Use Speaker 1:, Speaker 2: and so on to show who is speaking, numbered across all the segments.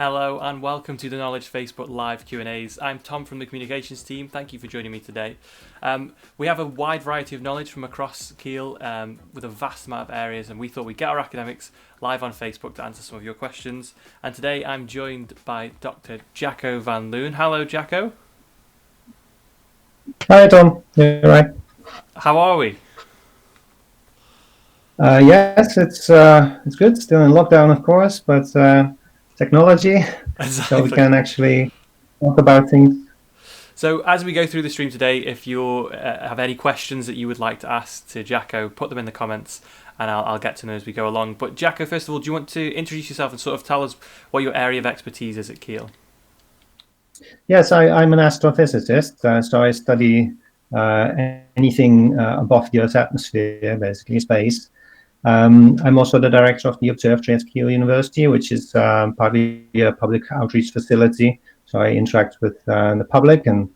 Speaker 1: Hello and welcome to the Knowledge Facebook Live Q&As. I'm Tom from the communications team. Thank you for joining me today. We have a wide variety of knowledge from across Keele with a vast amount of areas, and we thought we'd get our academics live on Facebook to answer some of your questions. And today I'm joined by Dr Jacco Van Loon. Hello, Jacco.
Speaker 2: Hi, Tom. You're right.
Speaker 1: How are we?
Speaker 2: Yes, it's good. Still in lockdown, of course, but technology,
Speaker 1: Exactly.
Speaker 2: so we can actually talk about things.
Speaker 1: So as we go through the stream today, if you have any questions that you would like to ask to Jacco, put them in the comments and I'll get to know as we go along. But Jacco, first of all, do you want to introduce yourself and sort of tell us what your area of expertise is at Keele?
Speaker 2: Yes, I'm an astrophysicist, so I study anything above the Earth's atmosphere, basically space. I'm also the director of the observatory at Keighley University, which is partly a public outreach facility. So I interact with the public and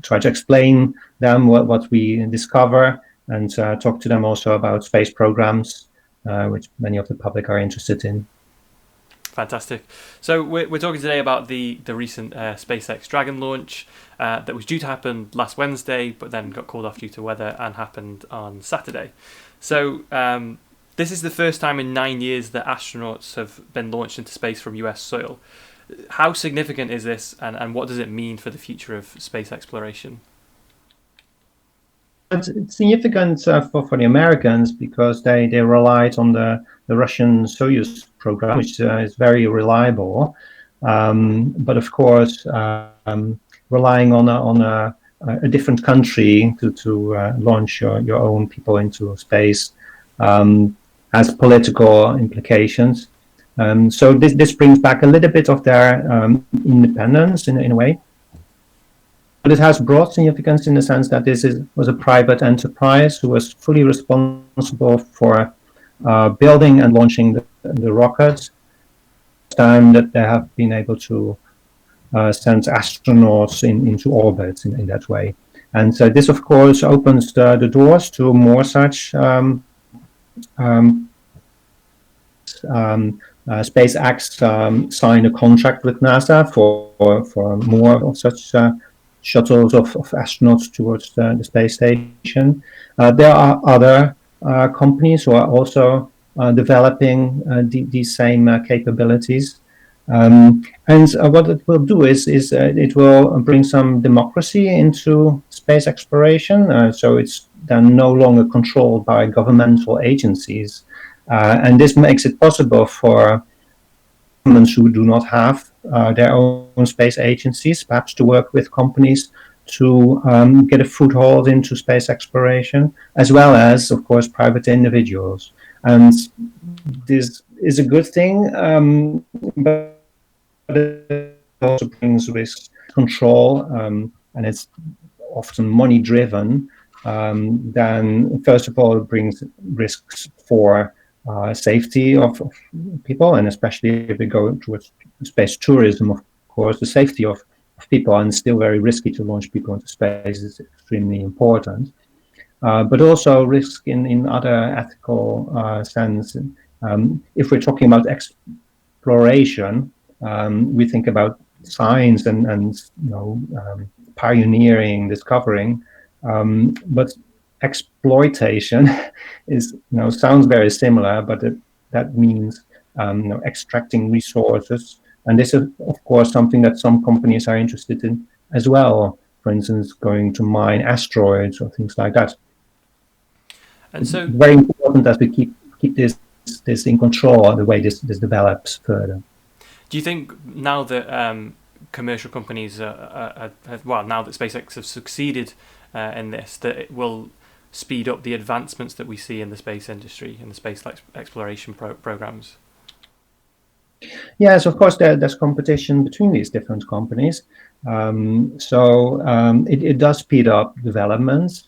Speaker 2: try to explain them what we discover and talk to them also about space programs, which many of the public are interested in.
Speaker 1: Fantastic. So we're talking today about the recent SpaceX Dragon launch that was due to happen last Wednesday, but then got called off due to weather and happened on Saturday. So this is the first time in 9 years that astronauts have been launched into space from US soil. How significant is this, and what does it mean for the future of space exploration?
Speaker 2: It's significant for the Americans because they relied on the Russian Soyuz program, which is very reliable. But of course, relying on a different country to launch your own people into space has political implications. So this brings back a little bit of their independence in a way. But it has broad significance in the sense that this was a private enterprise who was fully responsible for building and launching the rockets. Time that they have been able to send astronauts into orbit in that way. And so this, of course, opens the doors to more such SpaceX signed a contract with NASA for more of such shuttles of astronauts towards the space station. There are other companies who are also developing these same capabilities. And what it will do is it will bring some democracy into space exploration. So it's then no longer controlled by governmental agencies. And this makes it possible for governments who do not have their own space agencies, perhaps to work with companies to get a foothold into space exploration, as well as, of course, private individuals. And this is a good thing, but it also brings risk control, and it's often money driven. Then, first of all, it brings risks for safety of people, and especially if we go towards space tourism, of course, the safety of people, and it's still very risky to launch people into space, is extremely important. But also risk in other ethical sense. If we're talking about exploration, we think about science and pioneering, discovering, but exploitation is sounds very similar, but that means extracting resources, and this is of course something that some companies are interested in as well. For instance, going to mine asteroids or things like that. And so, it's very important that we keep this in control the way this develops further.
Speaker 1: Do you think now that commercial companies now that SpaceX have succeeded in this, that it will speed up the advancements that we see in the space industry, in the space exploration programs?
Speaker 2: Yes, of course, there's competition between these different companies. So it does speed up developments.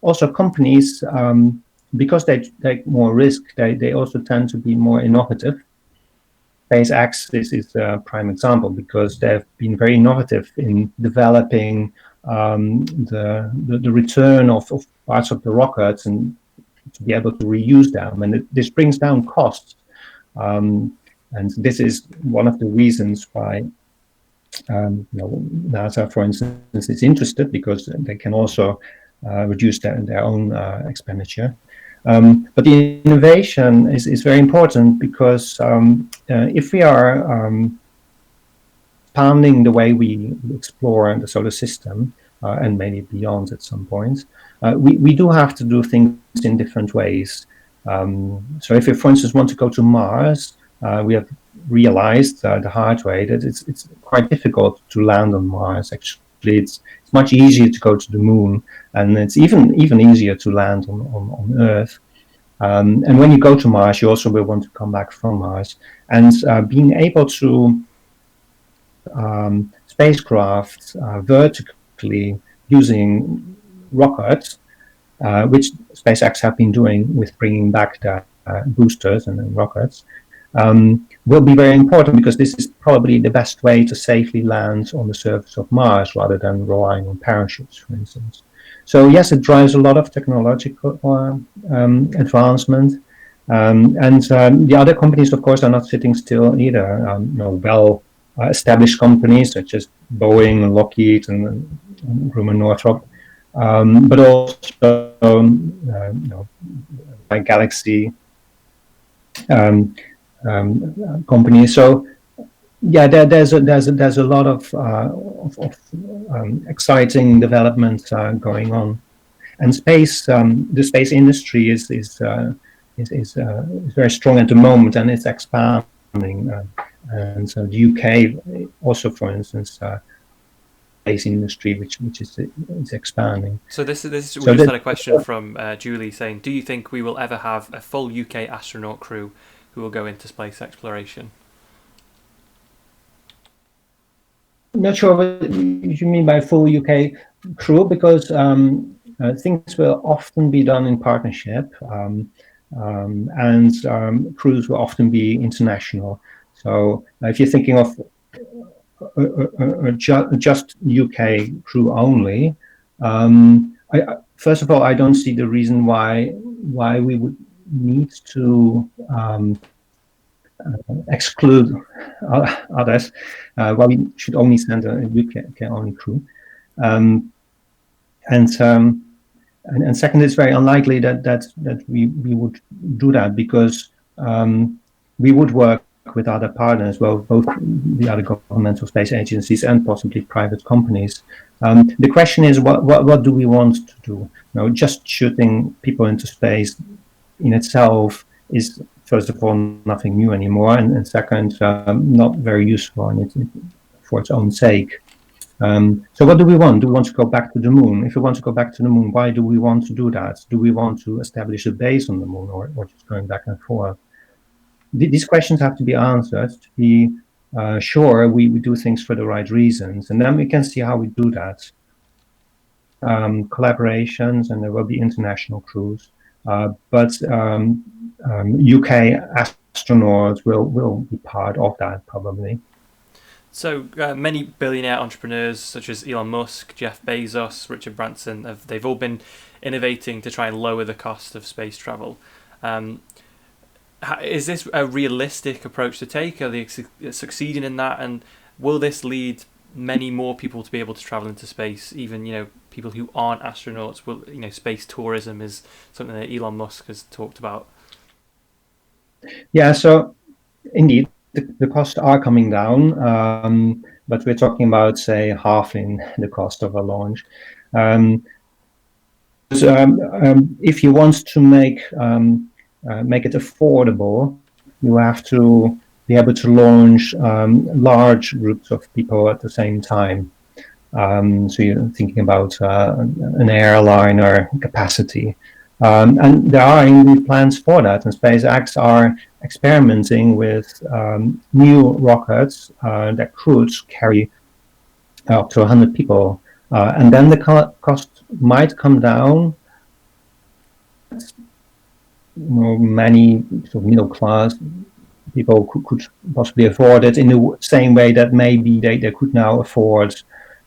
Speaker 2: Also, companies, because they take more risk, they also tend to be more innovative. SpaceX is a prime example because they've been very innovative in developing the return of parts of the rockets and to be able to reuse them, and this brings down costs. And this is one of the reasons why NASA, for instance, is interested, because they can also reduce their own expenditure. But the innovation is very important, because if we are expanding the way we explore the solar system, and maybe beyond at some point, we do have to do things in different ways. So if we, for instance, want to go to Mars, we have realized the hard way that it's quite difficult to land on Mars. Actually, it's much easier to go to the Moon, and it's even easier to land on Earth. And when you go to Mars, you also will want to come back from Mars. And being able to spacecraft vertically using rockets, which SpaceX have been doing with bringing back the boosters and rockets, will be very important, because this is probably the best way to safely land on the surface of Mars, rather than relying on parachutes, for instance. So yes, it drives a lot of technological advancement, and the other companies, of course, are not sitting still either. Well-established companies such as Boeing and Lockheed and Grumman Northrop, but also like Galaxy companies. So yeah, there's a lot of exciting development going on, and the space industry is very strong at the moment, and it's expanding. And so the UK also, for instance, space industry, which is expanding.
Speaker 1: So this we just had a question from Julie saying, do you think we will ever have a full UK astronaut crew who will go into space exploration?
Speaker 2: I'm not sure what you mean by full UK crew, because things will often be done in partnership, and crews will often be international. So if you're thinking of just UK crew only, first of all, I don't see the reason why we would need to exclude others. Why we should only send a UK only crew, and second, it's very unlikely that we would do that, because we would work with other partners, well, both the other governmental space agencies and possibly private companies. The question is, what do we want to do? Just shooting people into space in itself is, first of all, nothing new anymore, and second, not very useful for its own sake. So what do we want? Do we want to go back to the Moon? If we want to go back to the Moon, why do we want to do that? Do we want to establish a base on the Moon, or just going back and forth? These questions have to be answered to be sure we do things for the right reasons, and then we can see how we do that. Collaborations, and there will be international crews, but UK astronauts will be part of that, probably.
Speaker 1: So many billionaire entrepreneurs such as Elon Musk, Jeff Bezos, Richard Branson, they've all been innovating to try and lower the cost of space travel. Is this a realistic approach to take? Are they succeeding in that? And will this lead many more people to be able to travel into space? Even people who aren't astronauts. Will space tourism is something that Elon Musk has talked about.
Speaker 2: Yeah. So indeed, the costs are coming down, but we're talking about, say, halving the cost of a launch. If you want to make it affordable, you have to be able to launch large groups of people at the same time. So you're thinking about an airliner capacity. And there are indeed plans for that, and SpaceX are experimenting with new rockets that could carry up to 100 people. And then the cost might come down. Many sort of middle-class people could possibly afford it in the same way that maybe they could now afford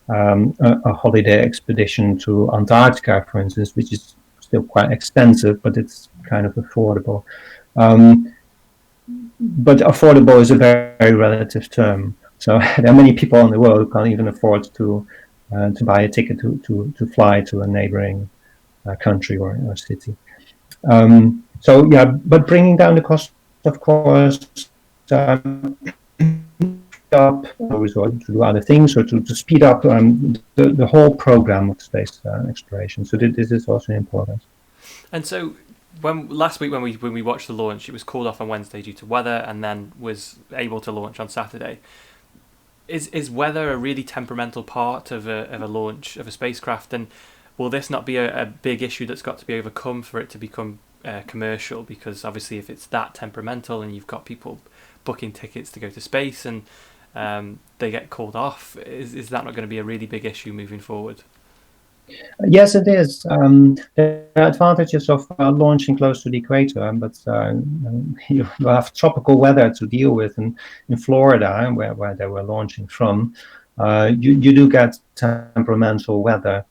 Speaker 2: a holiday expedition to Antarctica, for instance, which is still quite expensive, but it's kind of affordable. but affordable is a very, very relative term. So there are many people in the world who can't even afford to buy a ticket to fly to a neighboring country or city. So yeah, but bringing down the cost, of course, up resort to do other things, or to speed up the whole program of space exploration. So this is also important.
Speaker 1: And so, last week when we watched the launch, it was called off on Wednesday due to weather, and then was able to launch on Saturday. Is weather a really temperamental part of a launch of a spacecraft, and will this not be a big issue that's got to be overcome for it to become commercial? Because obviously, if it's that temperamental and you've got people booking tickets to go to space and they get called off, is that not going to be a really big issue moving forward?
Speaker 2: Yes, it is. There are advantages of launching close to the equator, but you have tropical weather to deal with. And in Florida, where they were launching from, you do get temperamental weather.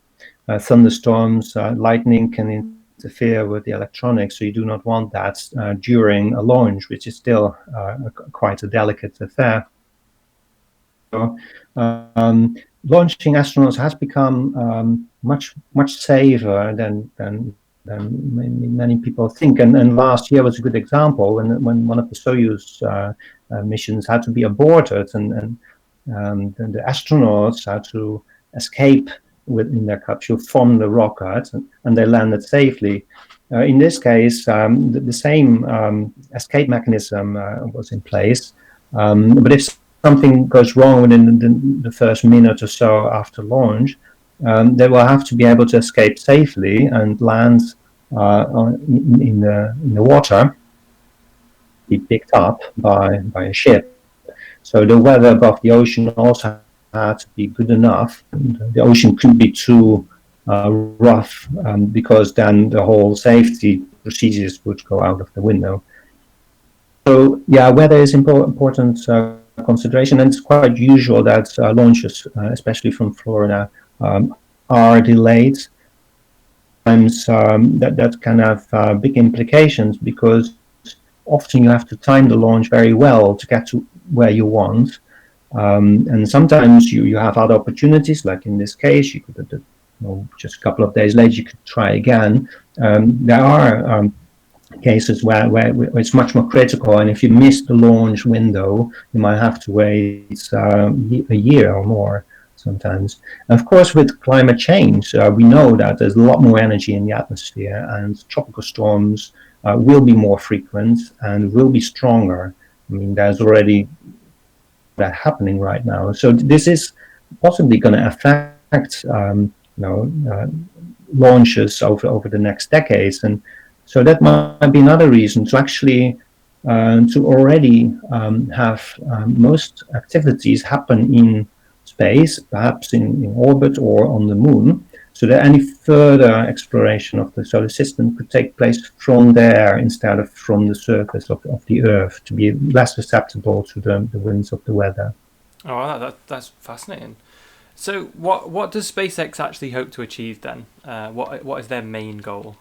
Speaker 2: Thunderstorms, lightning can interfere with the electronics, so you do not want that during a launch, which is still quite a delicate affair. So, launching astronauts has become much safer than many people think. And last year was a good example when one of the Soyuz missions had to be aborted, and the astronauts had to escape within their capsule from the rocket, and they landed safely. In this case, the same escape mechanism was in place, but if something goes wrong within the first minute or so after launch, they will have to be able to escape safely and land in the water, be picked up by a ship. So the weather above the ocean also had to be good enough. The ocean could be too rough, because then the whole safety procedures would go out of the window. So yeah, weather is important consideration, and it's quite usual that launches, especially from Florida, are delayed. Sometimes that can have big implications, because often you have to time the launch very well to get to where you want, and sometimes you have other opportunities, like in this case, you could just a couple of days later you could try again. There are cases where it's much more critical, and if you miss the launch window, you might have to wait a year or more sometimes. And of course, with climate change, we know that there's a lot more energy in the atmosphere, and tropical storms will be more frequent and will be stronger. I mean, there's already that happening right now. So this is possibly going to affect launches over the next decades, and so that might be another reason to actually to already have most activities happen in space, perhaps in orbit or on the moon, so that any further exploration of the solar system could take place from there instead of from the surface of the Earth, to be less susceptible to the winds of the weather.
Speaker 1: Oh, that's fascinating. So what does SpaceX actually hope to achieve then? What is their main goal?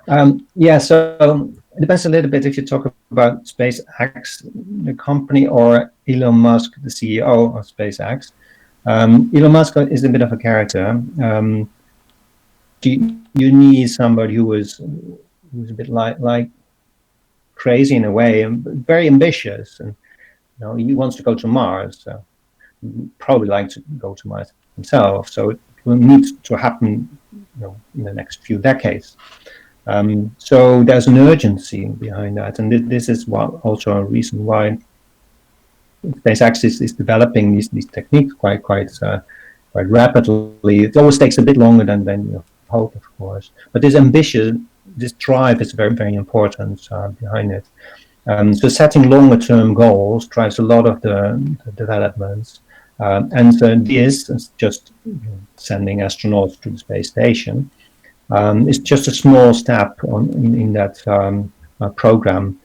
Speaker 2: So it depends a little bit if you talk about SpaceX, the company, or Elon Musk, the CEO of SpaceX. Elon Musk is a bit of a character. You need somebody who's a bit like crazy in a way, and very ambitious, and he wants to go to Mars. So probably like to go to Mars himself. So it will need to happen, in the next few decades. So there's an urgency behind that, and this is also a reason why SpaceX is developing these techniques quite rapidly. It always takes a bit longer than you hope, of course, but this ambition, this drive is very, very important behind it. So setting longer term goals drives a lot of the developments, and this is just sending astronauts to the space station. It's just a small step in that program.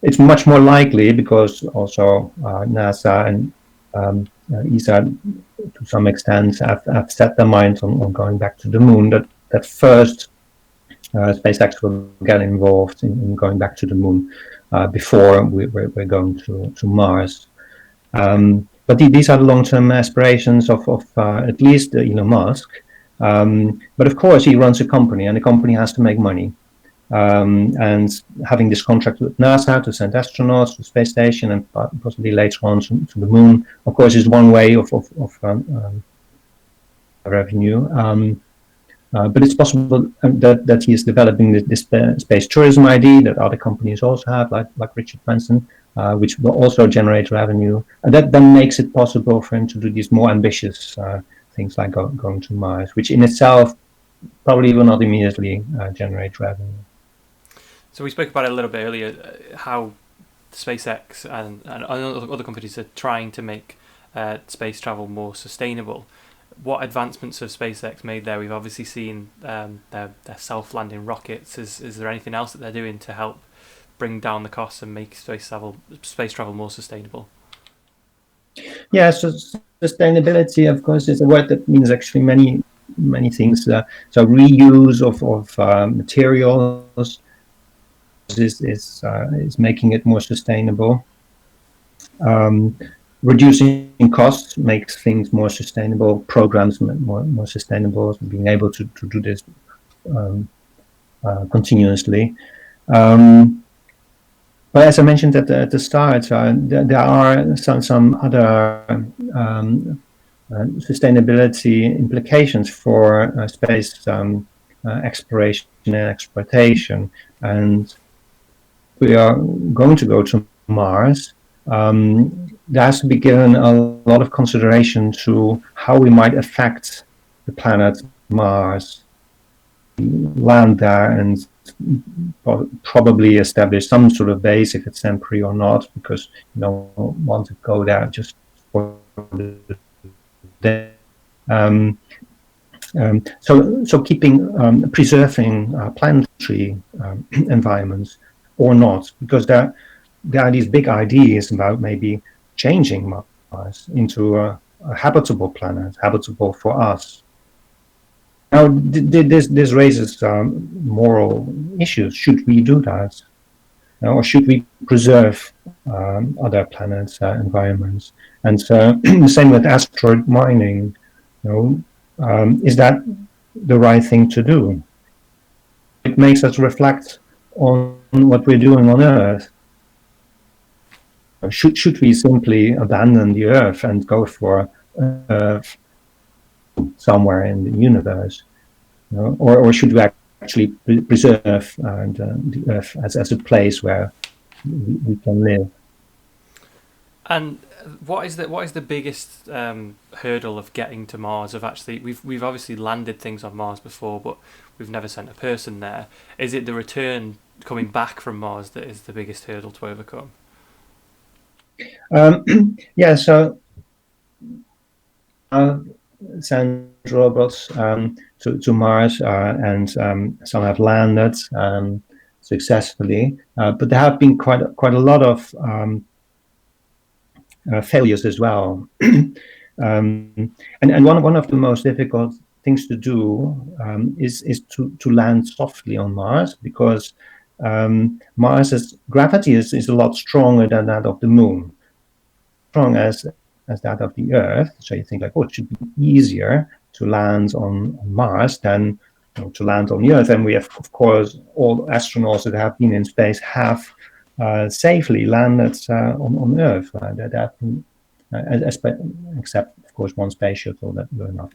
Speaker 2: It's much more likely, because also NASA and ESA to some extent have set their minds on going back to the moon, that first SpaceX will get involved in going back to the moon before we're going to Mars. But these are the long-term aspirations of at least Elon Musk. But of course, he runs a company, and the company has to make money. And having this contract with NASA to send astronauts to the space station and possibly later on to the moon, of course, is one way of revenue. But it's possible that he is developing this space tourism idea that other companies also have, like Richard Branson, which will also generate revenue. And that then makes it possible for him to do these more ambitious things like going to Mars, which in itself probably will not immediately generate revenue.
Speaker 1: So we spoke about it a little bit earlier, how SpaceX and other companies are trying to make space travel more sustainable. What advancements have SpaceX made there? We've obviously seen their self-landing rockets. Is there anything else that they're doing to help bring down the costs and make space travel more sustainable?
Speaker 2: Yeah, so sustainability, of course, is a word that means actually many things. So reuse of materials is making it more sustainable. Reducing costs makes things more sustainable. Programs more sustainable. Being able to do this continuously. But as I mentioned at the start, there are some other sustainability implications for space exploration and exploitation. And we are going to go to Mars. There has to be given a lot of consideration to how we might affect the planet Mars, land there, and probably establish some sort of base, if it's temporary or not, because you don't want to go there just for the day. So keeping preserving planetary environments or not, because there are these big ideas about maybe changing Mars into a habitable planet, habitable for us. Now, this raises moral issues. Should we do that? Or should we preserve other planets' environments? And the same with asteroid mining. Is that the right thing to do? It makes us reflect on what we're doing on Earth. Should we simply abandon the Earth and go for Earth somewhere in the universe, or should we actually preserve the Earth as a place where we can live?
Speaker 1: And what is the biggest hurdle of getting to Mars? Of actually, we've obviously landed things on Mars before, but we've never sent a person there. Is it the return coming back from Mars that is the biggest hurdle to overcome?
Speaker 2: Yeah, so send robots to Mars, and some have landed successfully, but there have been quite a lot of failures as well. And one of the most difficult things to do is to land softly on Mars, because Mars's gravity is a lot stronger than that of the Moon, strong as that of the Earth. So you think like, it should be easier to land on Mars than to land on the Earth. And we have, of course, all astronauts that have been in space have safely landed on Earth. Except, of course, one space shuttle that were not.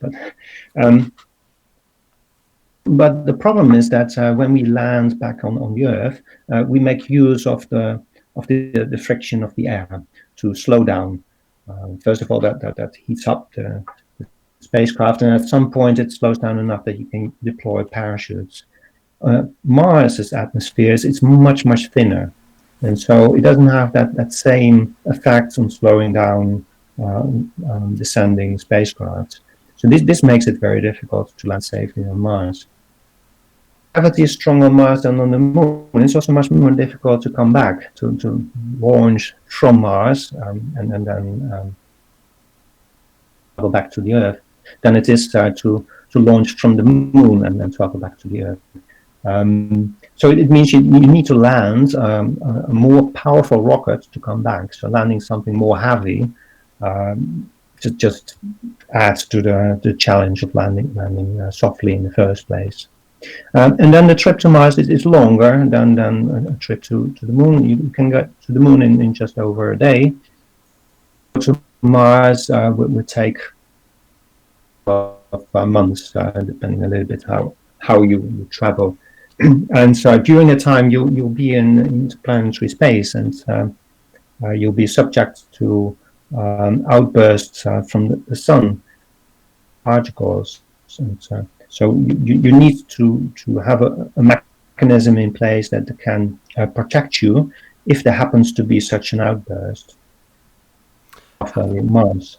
Speaker 2: But the problem is that when we land back on the Earth, we make use of the friction of the air to slow down. First of all, that heats up the spacecraft, and at some point it slows down enough that you can deploy parachutes. Mars's atmosphere is much thinner, and so it doesn't have that same effect on slowing down descending spacecraft. So this makes it very difficult to land safely on Mars. Gravity is strong on Mars than on the Moon. It's also much more difficult to come back, to launch from Mars and then travel back to the Earth, than it is to launch from the Moon and then travel back to the Earth. So it means you need to land a more powerful rocket to come back. So landing something more heavy just adds to the challenge of landing softly in the first place. And then the trip to Mars is longer than a trip to the moon. You can get to the moon in just over a day. To Mars would take months, depending a little bit how you travel. And so during the time you'll be in interplanetary space, and you'll be subject to outbursts from the sun, particles, and so you need to have a mechanism in place that can protect you if there happens to be such an outburst after Mars.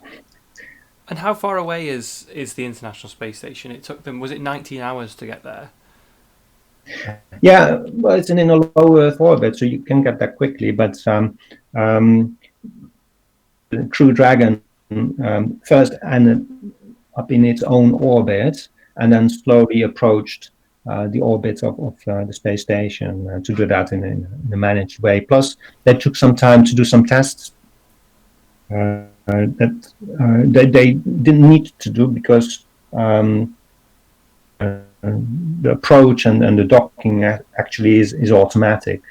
Speaker 1: And how far away is the International Space Station? It took them, was it 19 hours to get there?
Speaker 2: Yeah, well, it's in a low Earth orbit, so you can get there quickly. But the Crew Dragon first ended up in its own orbit, and then slowly approached the orbit of the space station to do that in a managed way. Plus, they took some time to do some tests that they didn't need to do because the approach and the docking actually is automatic.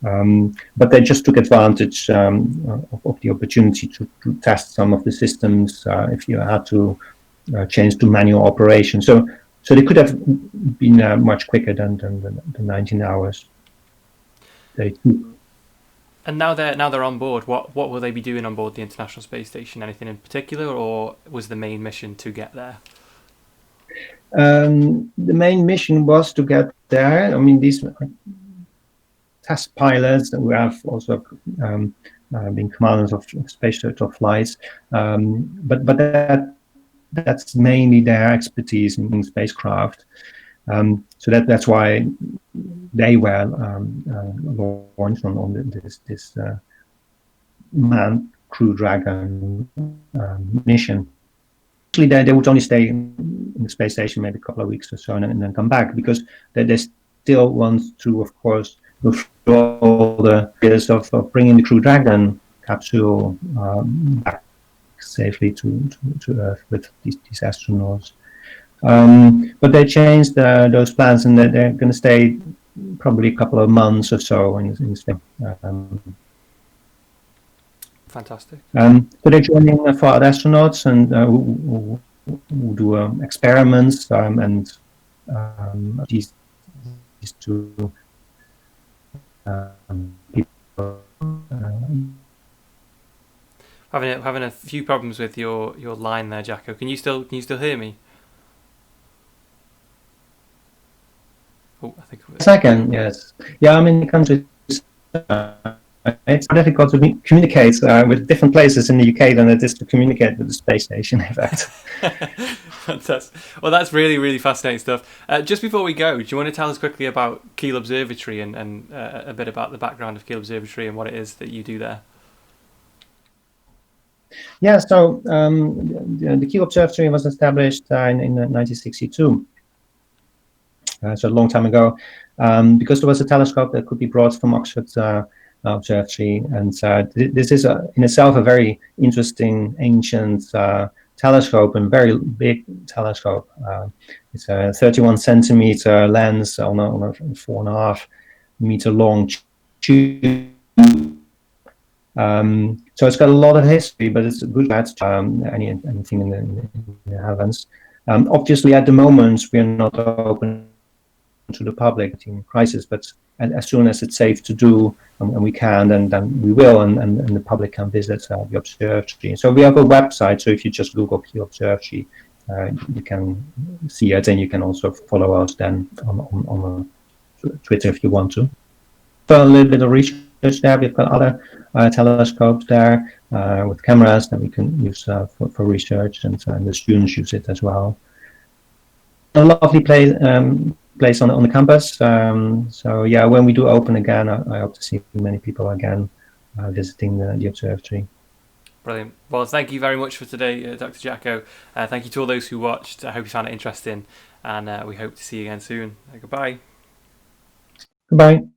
Speaker 2: But they just took advantage of the opportunity to test some of the systems if you had to change to manual operation. So they could have been much quicker than the 19 hours they took.
Speaker 1: And now they're on board. What will they be doing on board the International Space Station? Anything in particular, or was the main mission to get there?
Speaker 2: The main mission was to get there. I mean, these test pilots who have also been commanders of space shuttle flights, but that's mainly their expertise in spacecraft. So that's why they were launched on this manned Crew Dragon mission. Actually, they would only stay in the space station maybe a couple of weeks or so, and then come back, because they still want to, of course, go through all the years of bringing the Crew Dragon capsule back safely to Earth with these astronauts. But they changed those plans, and they're going to stay probably a couple of months or so in space.
Speaker 1: Fantastic.
Speaker 2: So they're joining for other astronauts and who do experiments and these two people.
Speaker 1: Having a few problems with your line there, Jacco. Can you still hear me? Oh, I think
Speaker 2: Yes, I can. Yes. Yeah, I'm in the country. It's difficult to communicate with different places in the UK than it is to communicate with the space station, in fact.
Speaker 1: Fantastic. Well, that's really, really fascinating stuff. Just before we go, do you want to tell us quickly about Keighley Observatory and a bit about the background of Keighley Observatory and what it is that you do there?
Speaker 2: Yeah, so the Keighley Observatory was established in 1962. So a long time ago, because there was a telescope that could be brought from Oxford Observatory, and this is in itself a very interesting ancient telescope, and very big telescope. It's a 31 centimeter lens on a 4.5 meter long tube. So it's got a lot of history, but it's a good match to anything in the heavens. Obviously, at the moment, we are not open to the public in crisis, but as soon as it's safe to do, and we can, then we will, and the public can visit the observatory. So we have a website, so if you just Google Keighley Observatory, you can see it, and you can also follow us then on Twitter if you want to. So a little bit of research there. We've got other telescopes there with cameras that we can use for research, and the students use it as well. A lovely place on the campus. So yeah, when we do open again, I hope to see many people again visiting the observatory.
Speaker 1: Brilliant. Well, thank you very much for today, Dr. Jacco. Thank you to all those who watched. I hope you found it interesting, and we hope to see you again soon. Goodbye.
Speaker 2: Goodbye.